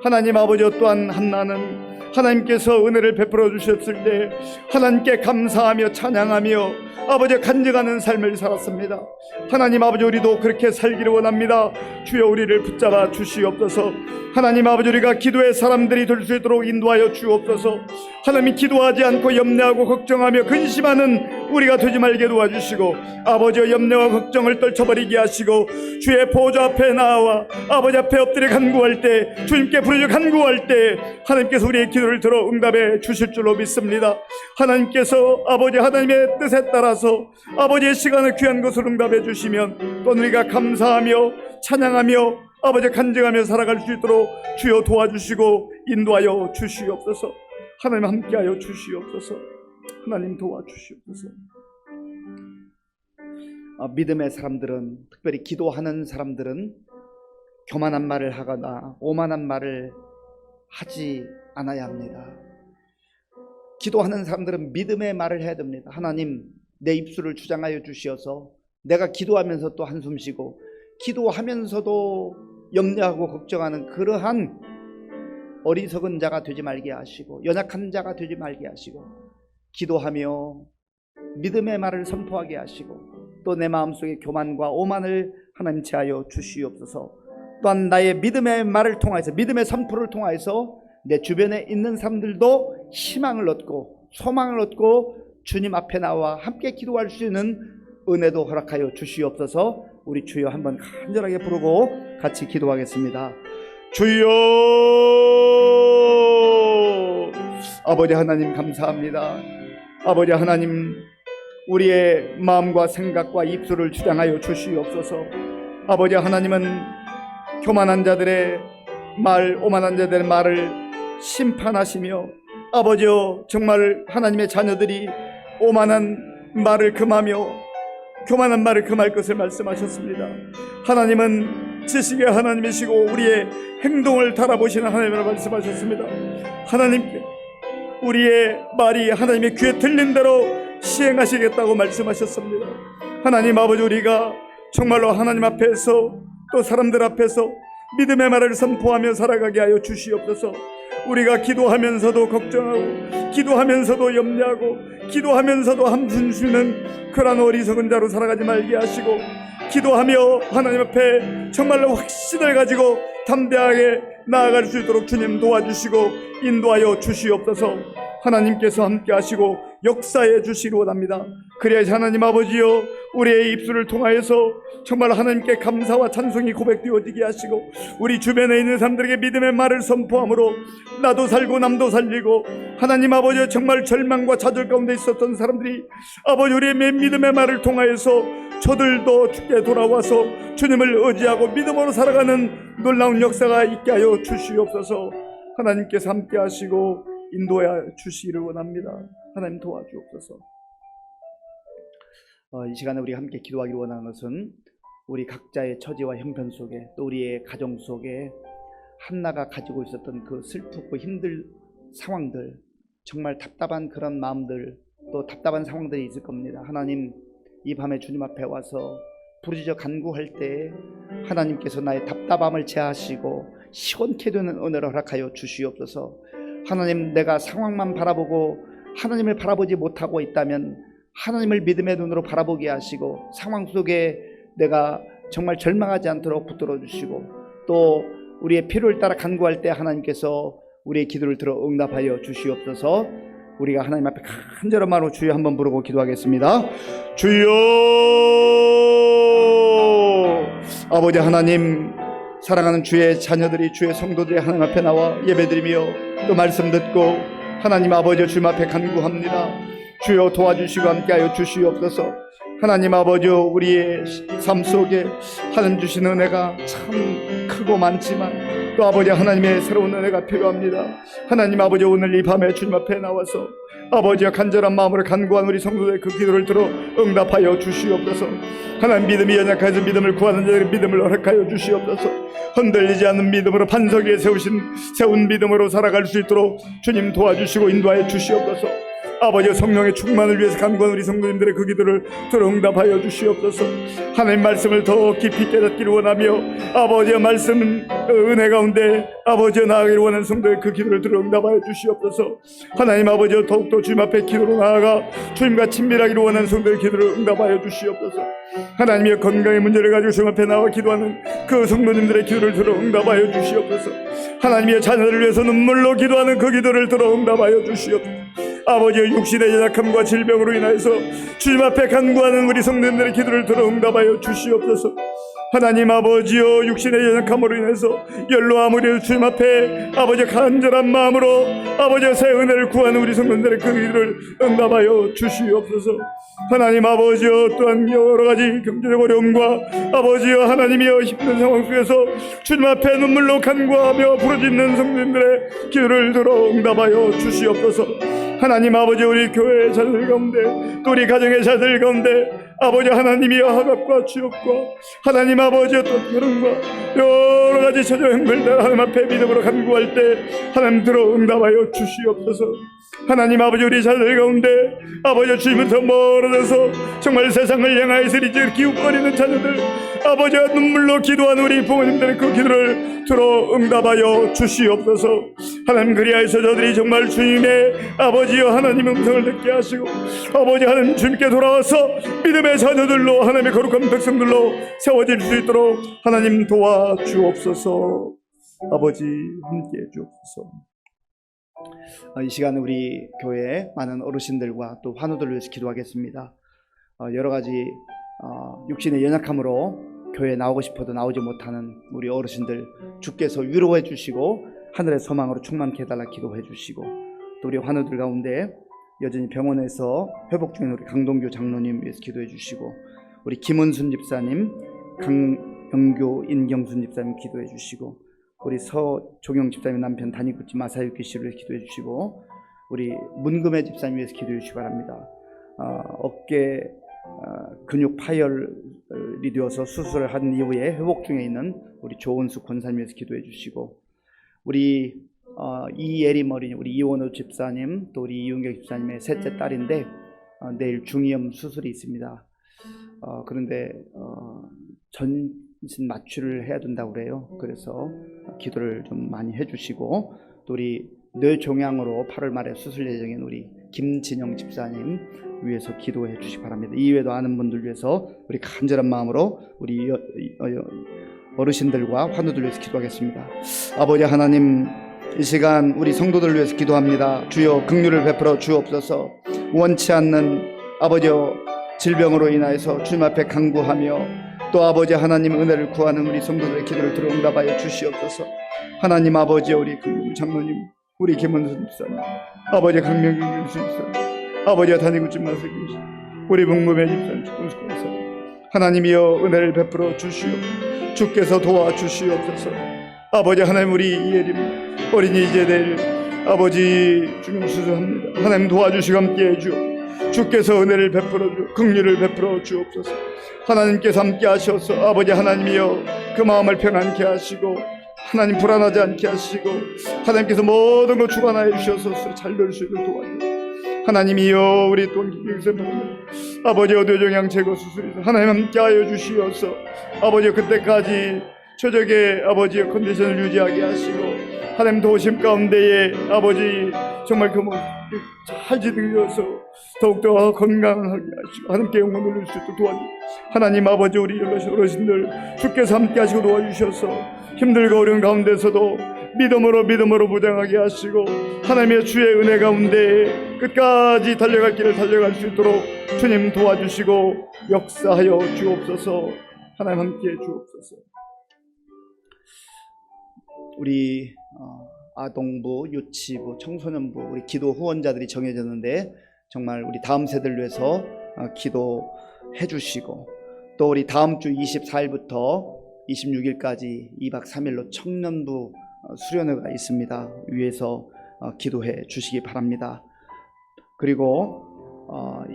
하나님 아버지여, 또한 한나는 하나님께서 은혜를 베풀어 주셨을 때 하나님께 감사하며 찬양하며 아버지 간증하는 삶을 살았습니다. 하나님 아버지, 우리도 그렇게 살기를 원합니다. 주여 우리를 붙잡아 주시옵소서. 하나님 아버지, 우리가 기도의 사람들이 될 수 있도록 인도하여 주옵소서. 하나님, 기도하지 않고 염려하고 걱정하며 근심하는 우리가 되지 말게 도와주시고, 아버지의 염려와 걱정을 떨쳐버리게 하시고 주의 보좌 앞에 나와 아버지 앞에 엎드려 간구할 때, 주님께 부르짖어 간구할 때 하나님께서 우리의 기도를 들어 응답해 주실 줄로 믿습니다. 하나님께서 아버지 하나님의 뜻에 따라서 아버지의 시간을 귀한 것으로 응답해 주시면 또 우리가 감사하며 찬양하며 아버지 간증하며 살아갈 수 있도록 주여 도와주시고 인도하여 주시옵소서. 하나님 함께하여 주시옵소서. 하나님 도와주시옵소서. 믿음의 사람들은, 특별히 기도하는 사람들은 교만한 말을 하거나 오만한 말을 하지 않아야 합니다. 기도하는 사람들은 믿음의 말을 해야 됩니다. 하나님, 내 입술을 주장하여 주시어서 내가 기도하면서 또 한숨 쉬고 기도하면서도 염려하고 걱정하는 그러한 어리석은 자가 되지 말게 하시고 연약한 자가 되지 말게 하시고, 기도하며 믿음의 말을 선포하게 하시고 또 내 마음속에 교만과 오만을 하나님 제하여 주시옵소서. 또한 나의 믿음의 말을 통해서, 믿음의 선포를 통해서 내 주변에 있는 사람들도 희망을 얻고 소망을 얻고 주님 앞에 나와 함께 기도할 수 있는 은혜도 허락하여 주시옵소서. 우리 주여 한번 간절하게 부르고 같이 기도하겠습니다. 주여, 아버지 하나님 감사합니다. 아버지 하나님, 우리의 마음과 생각과 입술을 주장하여 주시옵소서. 아버지 하나님은 교만한 자들의 말, 오만한 자들의 말을 심판하시며, 아버지여, 정말 하나님의 자녀들이 오만한 말을 금하며 교만한 말을 금할 것을 말씀하셨습니다. 하나님은 지식의 하나님이시고 우리의 행동을 달아보시는 하나님이라 말씀하셨습니다. 하나님께 우리의 말이 하나님의 귀에 들린 대로 시행하시겠다고 말씀하셨습니다. 하나님 아버지, 우리가 정말로 하나님 앞에서 또 사람들 앞에서 믿음의 말을 선포하며 살아가게 하여 주시옵소서. 우리가 기도하면서도 걱정하고 기도하면서도 염려하고 기도하면서도 한숨 쉬는 그런 어리석은 자로 살아가지 말게 하시고, 기도하며 하나님 앞에 정말로 확신을 가지고 담대하게 나아갈 수 있도록 주님 도와주시고 인도하여 주시옵소서. 하나님께서 함께 하시고 역사해 주시기 원합니다. 그래야 하나님 아버지여, 우리의 입술을 통하여서 정말 하나님께 감사와 찬송이 고백되어지게 하시고 우리 주변에 있는 사람들에게 믿음의 말을 선포함으로 나도 살고 남도 살리고, 하나님 아버지여, 정말 절망과 좌절 가운데 있었던 사람들이 아버지 우리의 믿음의 말을 통하여서 저들도 주께 돌아와서 주님을 의지하고 믿음으로 살아가는 놀라운 역사가 있게 하여 주시옵소서. 하나님께서 함께 하시고 인도해 주시기를 원합니다. 하나님 도와주옵소서. 이 시간에 우리 함께 기도하기를 원하는 것은 우리 각자의 처지와 형편 속에 또 우리의 가정 속에 한나가 가지고 있었던 그 슬프고 힘들 상황들, 정말 답답한 그런 마음들, 또 답답한 상황들이 있을 겁니다. 하나님, 이 밤에 주님 앞에 와서 부르짖어 간구할 때 하나님께서 나의 답답함을 제하시고 시원케 되는 은혜를 허락하여 주시옵소서. 하나님, 내가 상황만 바라보고 하나님을 바라보지 못하고 있다면 하나님을 믿음의 눈으로 바라보게 하시고 상황 속에 내가 정말 절망하지 않도록 붙들어 주시고, 또 우리의 필요를 따라 간구할 때 하나님께서 우리의 기도를 들어 응답하여 주시옵소서. 우리가 하나님 앞에 간절한 마음으로 주여 한번 부르고 기도하겠습니다. 주여, 아버지 하나님, 사랑하는 주의 자녀들이, 주의 성도들이 하나님 앞에 나와 예배드리며 또 말씀 듣고 하나님 아버지 주님 앞에 간구합니다. 주여 도와주시고 함께하여 주시옵소서. 하나님 아버지, 우리의 삶 속에 하나님 주신 은혜가 참 크고 많지만 또 아버지 하나님의 새로운 은혜가 필요합니다. 하나님 아버지, 오늘 이 밤에 주님 앞에 나와서 아버지와 간절한 마음으로 간구한 우리 성도들의 그 기도를 들어 응답하여 주시옵소서. 하나님, 믿음이 연약해서 믿음을 구하는 자들의 믿음을 허락하여 주시옵소서. 흔들리지 않는 믿음으로 반석 위에 세운 믿음으로 살아갈 수 있도록 주님 도와주시고 인도하여 주시옵소서. 아버지, 성령의 충만을 위해서 간구한 우리 성도님들의 그 기도를 들어 응답하여 주시옵소서. 하나님 말씀을 더 깊이 깨닫기를 원하며 아버지의 말씀은 은혜 가운데 아버지의 나아가기를 원하는 성도의 그 기도를 들어 응답하여 주시옵소서. 하나님 아버지, 더욱더 주님 앞에 기도로 나아가 주님과 친밀하기를 원하는 성도의 기도를 응답하여 주시옵소서. 하나님의 건강의 문제를 가지고 주님 앞에 나와 기도하는 그 성도님들의 기도를 들어 응답하여 주시옵소서. 하나님의 자녀들을 위해서 눈물로 기도하는 그 기도를 들어 응답하여 주시옵소서. 아버지의 육신의 연약함과 질병으로 인하여서 주님 앞에 간구하는 우리 성도님들의 기도를 들어 응답하여 주시옵소서. 하나님 아버지여, 육신의 연약함으로 인해서 연로함으로 주님 앞에 아버지 간절한 마음으로 아버지의 새 은혜를 구하는 우리 성도들의 그 기도를 응답하여 주시옵소서. 하나님 아버지여, 또한 여러가지 경제적 어려움과 아버지여 하나님이여 힘든 상황 속에서 주님 앞에 눈물로 간구하며 부르짖는 성도님들의 기도를 들어 응답하여 주시옵소서. 하나님 아버지, 우리 교회의 자들 가운데 또 우리 가정의 자들 가운데 아버지 하나님이여 학업과 취업과 하나님 아버지여 또 결혼과 여러가지 처저 형벌들 하나님 앞에 믿음으로 간구할 때 하나님 들어 응답하여 주시옵소서. 하나님 아버지, 우리 자들 가운데 아버지 주님부터 멀어져서 정말 세상을 향하여서 이제 기웃거리는 자녀들 아버지와 눈물로 기도하는 우리 부모님들의 그 기도를 들어 응답하여 주시옵소서. 하나님, 그리하여서 저들이 정말 주님의 아버지여 하나님 음성을 듣게 하시고 아버지 하나님 주님께 돌아와서 믿음의 자녀들로 하나님의 거룩한 백성들로 세워질 수 있도록 하나님 도와주옵소서. 아버지 함께해 주옵소서. 이 시간 우리 교회 많은 어르신들과 또 환우들을 위해서 기도하겠습니다. 여러 가지 육신의 연약함으로 교회에 나오고 싶어도 나오지 못하는 우리 어르신들 주께서 위로해 주시고 하늘의 소망으로 충만케 해달라 기도해 주시고, 또 우리 환우들 가운데 여전히 병원에서 회복 중인 우리 강동규 장로님 위해서 기도해 주시고, 우리 김은순 집사님, 강영교 인경순 집사님 기도해 주시고, 우리 서종영 집사님 남편 다니구치 마사유키 씨를 기도해 주시고, 우리 문금혜 집사님 위해서 기도해 주시기 바랍니다. 어깨 근육 파열이 되어서 수술을 한 이후에 회복 중에 있는 우리 조은수 권사님 위해서 기도해 주시고, 우리 이예림 어린이, 우리 이원호 집사님, 또 우리 이윤경 집사님의 셋째 딸인데 내일 중이염 수술이 있습니다. 그런데 전신 마취를 해야 된다고 그래요. 그래서 기도를 좀 많이 해주시고, 또 우리 뇌종양으로 8월 말에 수술 예정인 우리 김진영 집사님 위해서 기도해 주시기 바랍니다. 이외에도 아는 분들 위해서 우리 간절한 마음으로 우리 어르신들과 환우들 위해서 기도하겠습니다. 아버지 하나님, 이 시간 우리 성도들 위해서 기도합니다. 주여 긍휼을 베풀어 주옵소서. 원치 않는 아버지여 질병으로 인하여서 주님 앞에 간구하며 또 아버지 하나님 은혜를 구하는 우리 성도들의 기도를 들어 응답하여 주시옵소서. 하나님 아버지여, 우리 긍휼 장로님, 우리 김원순 집사님, 아버지 강명기 집사님, 아버지여 다니구치 마사기 우리 문금의 집사님, 하나님이여 은혜를 베풀어 주시옵소서. 주께서 도와주시옵소서. 아버지 하나님, 우리 이예림 어린이 이제 내일 아버지 중임 수술합니다. 하나님 도와주시고 함께해 주옵소서. 주께서 은혜를 베풀어 주 긍휼을 베풀어 주옵소서. 하나님께서 함께 하셔서 아버지 하나님이여 그 마음을 편안케 하시고 하나님 불안하지 않게 하시고 하나님께서 모든 것 주관하여 주셔서 잘 될 수 있도록 도와주옵소서. 하나님이여 우리 또 아버지 뇌종양 제거 수술에서 하나님 함께하여 주시어서 아버지 그때까지 최적의 아버지의 컨디션을 유지하게 하시고 하나님 도우심 가운데에 아버지 정말 그 잘 지들려서 더욱더 건강하게 하시고 하나님께 영광 돌릴 수 있도록 도와주시고 하나님 아버지 우리 어르신들 주께서 함께 하시고 도와주셔서 힘들고 어려운 가운데서도 믿음으로 무장하게 하시고 하나님의 주의 은혜 가운데 끝까지 달려갈 길을 달려갈 수 있도록 주님 도와주시고 역사하여 주옵소서. 하나님 함께해 주옵소서. 우리 아동부, 유치부, 청소년부 우리 기도 후원자들이 정해졌는데 정말 우리 다음 세대를 위해서 기도해 주시고, 또 우리 다음 주 24일부터 26일까지 2박 3일로 청년부 수련회가 있습니다. 위에서 기도해 주시기 바랍니다. 그리고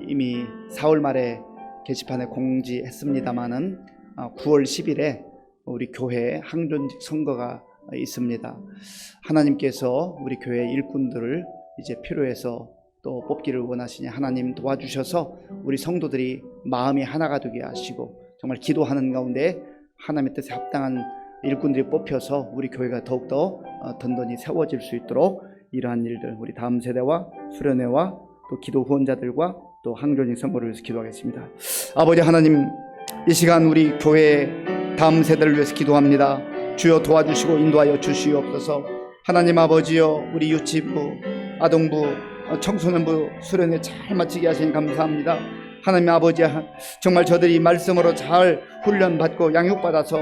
이미 4월 말에 게시판에 공지했습니다마는 9월 10일에 우리 교회 항존직 선거가 있습니다. 하나님께서 우리 교회 일꾼들을 이제 필요해서 또 뽑기를 원하시니 하나님 도와주셔서 우리 성도들이 마음이 하나가 되게 하시고 정말 기도하는 가운데 하나님의 뜻에 합당한 일꾼들이 뽑혀서 우리 교회가 더욱더 든든히 세워질 수 있도록 이러한 일들 우리 다음 세대와 수련회와 또 기도 후원자들과 또 항존직 선거를 위해서 기도하겠습니다. 아버지 하나님, 이 시간 우리 교회 다음 세대를 위해서 기도합니다. 주여 도와주시고 인도하여 주시옵소서. 하나님 아버지여, 우리 유치부, 아동부, 청소년부 수련회 잘 마치게 하시니 감사합니다. 하나님 아버지, 정말 저들이 말씀으로 잘 훈련받고 양육받아서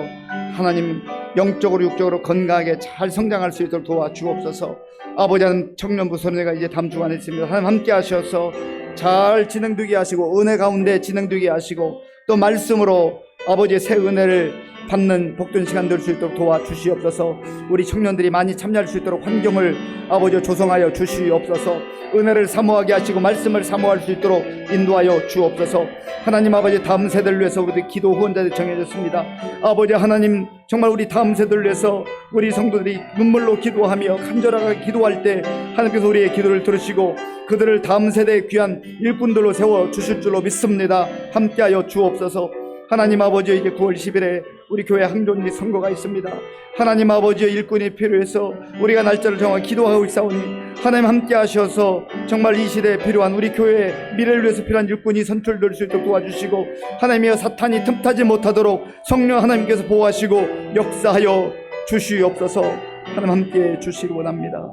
하나님 영적으로 육적으로 건강하게 잘 성장할 수 있도록 도와주옵소서. 아버지 하나님, 청년부 수련회가 이제 다음 주간에 있습니다. 하나님 함께 하셔서 잘 진행되게 하시고 은혜 가운데 진행되게 하시고 또 말씀으로 아버지의 새 은혜를 받는 복된 시간 될 수 있도록 도와주시옵소서. 우리 청년들이 많이 참여할 수 있도록 환경을 아버지 조성하여 주시옵소서. 은혜를 사모하게 하시고 말씀을 사모할 수 있도록 인도하여 주옵소서. 하나님 아버지, 다음 세대를 위해서 우리 기도 후원자들이 정해졌습니다. 아버지 하나님, 정말 우리 다음 세대를 위해서 우리 성도들이 눈물로 기도하며 간절하게 기도할 때 하나님께서 우리의 기도를 들으시고 그들을 다음 세대의 귀한 일꾼들로 세워 주실 줄로 믿습니다. 함께하여 주옵소서. 하나님 아버지, 이제 9월 10일에 우리 교회 항존직 선거가 있습니다. 하나님 아버지의 일꾼이 필요해서 우리가 날짜를 정하고 기도하고 있사오니 하나님 함께 하셔서 정말 이 시대에 필요한 우리 교회의 미래를 위해서 필요한 일꾼이 선출될 수 있도록 도와주시고 하나님이여, 사탄이 틈타지 못하도록 성령 하나님께서 보호하시고 역사하여 주시옵소서. 하나님 함께 주시기 원합니다.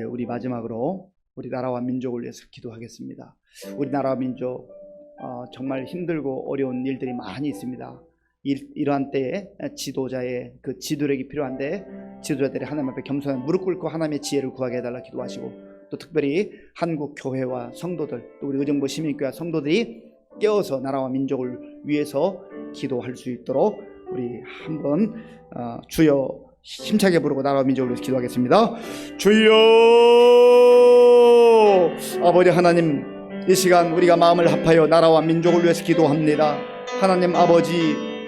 우리 마지막으로 우리 나라와 민족을 위해서 기도하겠습니다. 우리 나라와 민족 정말 힘들고 어려운 일들이 많이 있습니다. 이러한 때에 지도자의 그 지도력이 필요한데 지도자들이 하나님 앞에 겸손히 무릎 꿇고 하나님의 지혜를 구하게 해달라 기도하시고, 또 특별히 한국 교회와 성도들, 또 우리 의정부 시민교회 성도들이 깨어서 나라와 민족을 위해서 기도할 수 있도록 우리 한번 주여 힘차게 부르고 나라와 민족을 위해서 기도하겠습니다. 주여! 아버지 하나님, 이 시간 우리가 마음을 합하여 나라와 민족을 위해서 기도합니다. 하나님 아버지,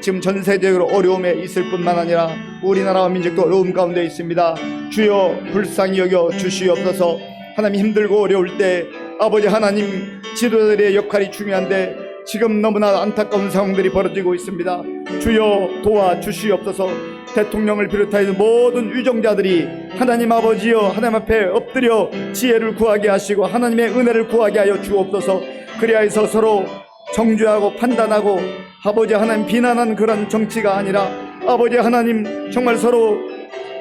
지금 전 세계적으로 어려움에 있을 뿐만 아니라 우리나라와 민족도 어려움 가운데 있습니다. 주여 불쌍히 여겨 주시옵소서. 하나님, 힘들고 어려울 때 아버지 하나님, 지도자들의 역할이 중요한데 지금 너무나 안타까운 상황들이 벌어지고 있습니다. 주여 도와주시옵소서. 대통령을 비롯하여 모든 위정자들이 하나님 아버지여, 하나님 앞에 엎드려 지혜를 구하게 하시고 하나님의 은혜를 구하게 하여 주옵소서. 그리하여서 서로 정죄하고 판단하고 아버지 하나님 비난하는 그런 정치가 아니라 아버지 하나님, 정말 서로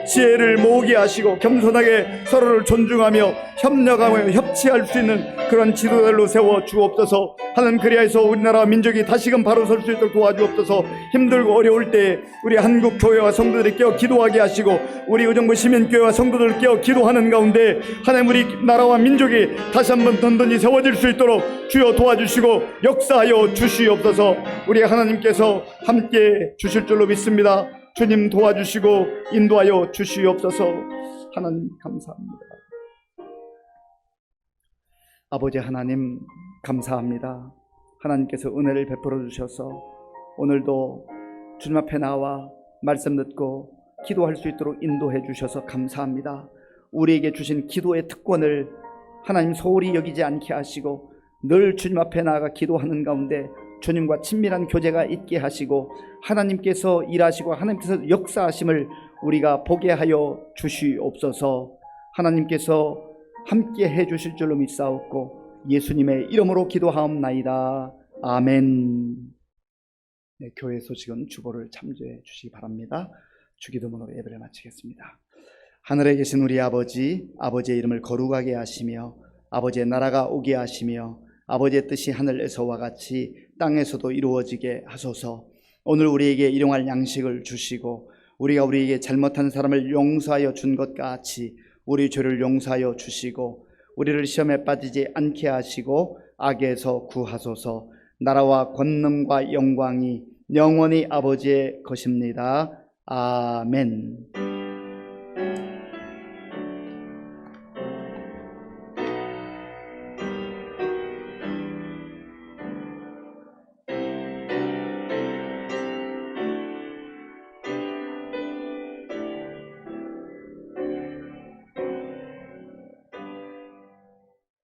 지혜를 모으게 하시고 겸손하게 서로를 존중하며 협력하며 협치할 수 있는 그런 지도자들로 세워 주옵소서. 하나님, 그리하여서 우리나라 민족이 다시금 바로 설 수 있도록 도와주옵소서. 힘들고 어려울 때 우리 한국 교회와 성도들이 깨어 기도하게 하시고 우리 의정부 시민교회와 성도들 깨어 기도하는 가운데 하나님, 우리 나라와 민족이 다시 한번 든든히 세워질 수 있도록 주여 도와주시고 역사하여 주시옵소서. 우리 하나님께서 함께 주실 줄로 믿습니다. 주님 도와주시고 인도하여 주시옵소서. 하나님 감사합니다. 아버지 하나님 감사합니다. 하나님께서 은혜를 베풀어 주셔서 오늘도 주님 앞에 나와 말씀 듣고 기도할 수 있도록 인도해 주셔서 감사합니다. 우리에게 주신 기도의 특권을 하나님 소홀히 여기지 않게 하시고 늘 주님 앞에 나아가 기도하는 가운데 주님과 친밀한 교제가 있게 하시고 하나님께서 일하시고 하나님께서 역사하심을 우리가 보게 하여 주시옵소서. 하나님께서 함께 해 주실 줄로 믿사옵고 예수님의 이름으로 기도하옵나이다. 아멘. 네, 교회 소식은 주보를 참조해 주시기 바랍니다. 주기도문으로 예배를 마치겠습니다. 하늘에 계신 우리 아버지, 아버지의 이름을 거룩하게 하시며 아버지의 나라가 오게 하시며 아버지의 뜻이 하늘에서와 같이 땅에서도 이루어지게 하소서. 오늘 우리에게 일용할 양식을 주시고 우리가 우리에게 잘못한 사람을 용서하여 준 것 같이 우리 죄를 용서하여 주시고 우리를 시험에 빠지지 않게 하시고 악에서 구하소서. 나라와 권능과 영광이 영원히 아버지의 것입니다. 아멘.